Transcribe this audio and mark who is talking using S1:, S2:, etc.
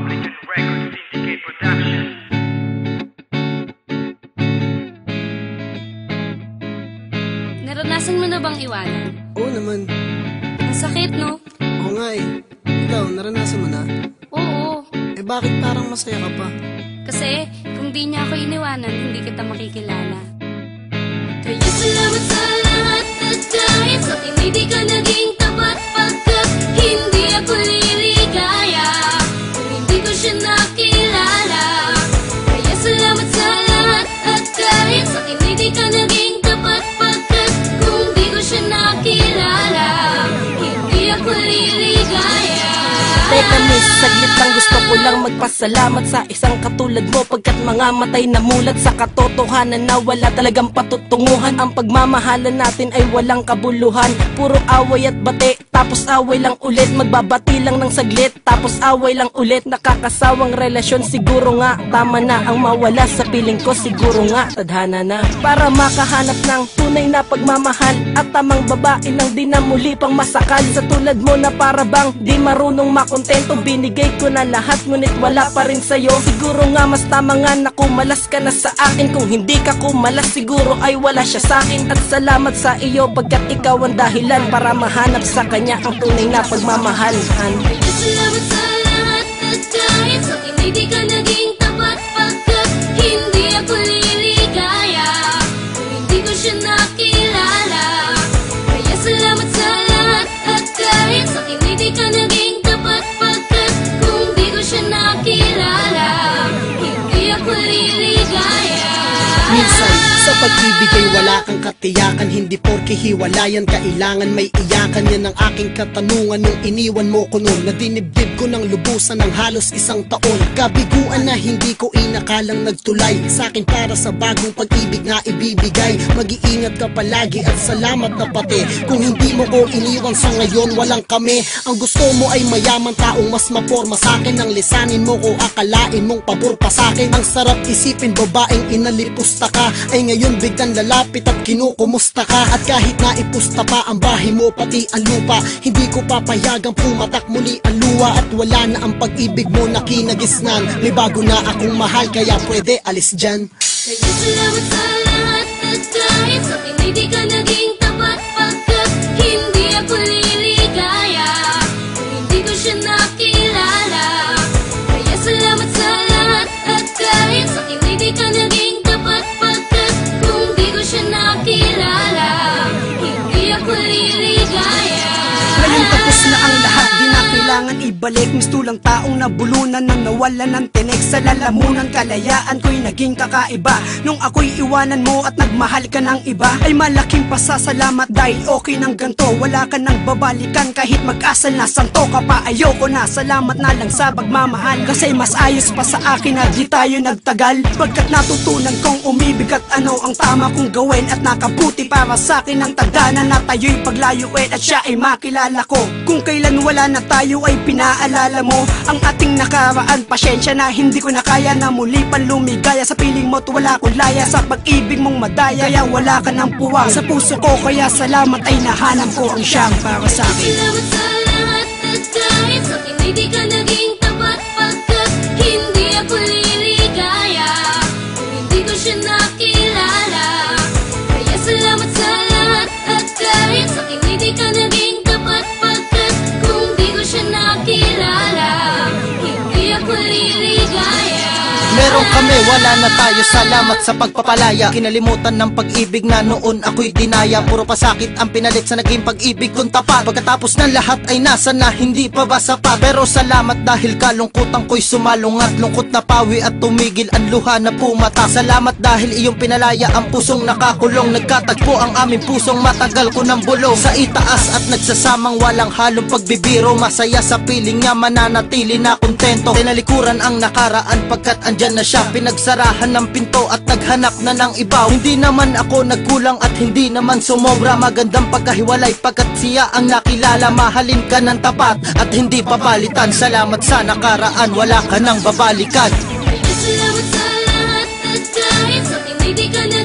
S1: Republican Records Syndicate Production.
S2: Naranasan mo na bang iwanan?
S3: Oo naman.
S2: Ang sakit, no?
S3: Oo nga eh. Ikaw, naranasan mo na?
S2: Oo.
S3: Eh bakit parang masaya ka pa?
S2: Kasi kung di niya ako iniwanan, hindi kita makikilala. Kaya salamat sa lahat at dahil sa akin hindi ka naging tapat pagkat hindi ako liligaya kung hindi ko siya nakilala. Kaya salamat sa lahat at dahil sa akin hindi ka naging tapat pagkat kung di ko siya nakilala, hindi ako liligaya.
S4: Teka miss, saglit lang gusto ko lang magpasalamat sa isang katulad mo pagkat mga matay na mulat sa katotohanan na wala talagang patutunguhan. Ang pagmamahalan natin ay walang kabuluhan, puro away at bate, tapos away lang ulit. Magbabati lang ng saglit, tapos away lang ulit. Nakakasawang relasyon, siguro nga tama na ang mawala sa piling ko. Siguro nga tadhana na para makahanap ng tunay na pagmamahal at tamang babae nang di na muli pang masakal. Sa tulad mo na para bang di marunong makontento, binigay ko na lahat ngunit wala pa rin sa'yo. Siguro nga mas tama nga na kumalas ka na sa akin. Kung hindi ka kumalas siguro ay wala siya sa'kin. At salamat sa iyo pagkat ikaw ang dahilan para mahanap sa kanya ang tunay na pagmamahal.
S2: Kaya salamat sa lahat at dahil sa akin hindi ka naging tapat pagkat hindi ako liligaya kung hindi ko siya nakilala. Kaya salamat sa lahat at dahil sa akin hindi ka naging tapat pagkat kung di ko siya nakilala, hindi ako liligaya.
S3: Minsan, sa pag-ibig ay wala kang katiyakan. Hindi porke hiwalayan, kailangan may iyakan. Yan ang aking katanungan nung iniwan mo ko noon. Nadinibdib ko ng lubusan ng halos isang taon. Kabiguan na hindi ko inakalang nagtulay sa akin para sa bagong pag-ibig na ibibigay. Mag-iingat ka palagi at salamat na pati kung hindi mo ko iniwan sa ngayon walang kami. Ang gusto mo ay mayaman, taong mas maporma sa akin. Ang lisanin mo ko akalain mong pabor pa sa akin. Ang sarap isipin babaeng inalipusta ka ay ngayon biglang lalapit at kinukumusta ka. At kahit na ipusta pa ang bahay mo pati ang lupa, hindi ko papayagang pumatak muli ang luwa. At wala na ang pag-ibig mo na kinagisnan. May bago na akong mahal kaya pwede alis dyan.
S2: Kaya salamat sa lahat at dahil sa akin hindi ka naging tapat pagkat hindi ako liligaya kung hindi ko siya nakilala. Kaya salamat sa lahat at dahil sa akin hindi ka naging tapat pagkat kung di ko siya nakilala, hindi ako liligaya.
S5: Ngayon tapos na ang lahat, di na kailangan ibalik. Mistulang taong nabulunan nang nawalan ng tinik. Sa lalamunan kalayaan ko'y naging kakaiba. Nung ako'y iwanan mo at nagmahal ka ng iba, ay malaking pasasalamat dahil okay ng ganto. Wala ka nang babalikan kahit mag-asal na santo ka pa. Ayoko na, salamat na lang sa pagmamahal. Kasi mas ayos pa sa akin na di tayo nagtagal. Pagkat natutunan kong umibig at ano ang tama kong gawin. At nakabuti para sa akin ang tagdana na tayo'y paglayuin at siya ay makilala ko. Kung kailan wala na tayo ay pinaalala mo ang ating nakaraan. Pasyensya na hindi ko na kaya na muli pan lumigaya. Sa piling mo't wala akong laya sa pag-ibig mong madaya. Kaya wala ka ng puwang sa puso ko, kaya salamat ay nahanap ko ang siyang para sa akin.
S2: Salamat sa lahat at dahil sa akin hindi ka naging tapat pagkat hindi ako liligaya kung hindi ko siya nakilala. Kaya salamat sa lahat at dahil sa akin hindi ka naging tapat pagkat kung di ko siya nakilala, hindi ako liligaya.
S6: Meron kami, wala na tayo, salamat sa pagpapalaya. Kinalimutan ng pag-ibig na noon ako'y dinaya. Puro pasakit ang pinalit sa naging pag-ibig kong tapat. Pagkatapos ng lahat ay nasa na, hindi pa ba sapat? Pero salamat dahil kalungkutan ko'y sumalungat. Lungkot na pawi at tumigil ang luha na pumata. Salamat dahil iyong pinalaya ang pusong nakakulong. Nagkatagpo ang aming pusong matagal ko ng bulong. Sa itaas at nagsasamang walang halong pagbibiro. Masaya sa piling niya, mananatili na kontento. Tinalikuran ang nakaraan pagkat andyan na siya. Pinagsarahan ng pinto at naghanap na ng iba. Hindi naman ako nagkulang at hindi naman sumobra. Magandang pagkahiwalay pagkat siya ang nakilala. Mahalin ka ng tapat at hindi papalitan. Salamat sa nakaraan, wala ka nang babalikan.
S2: Kaya salamat sa lahat at dahil sa akin hindi ka na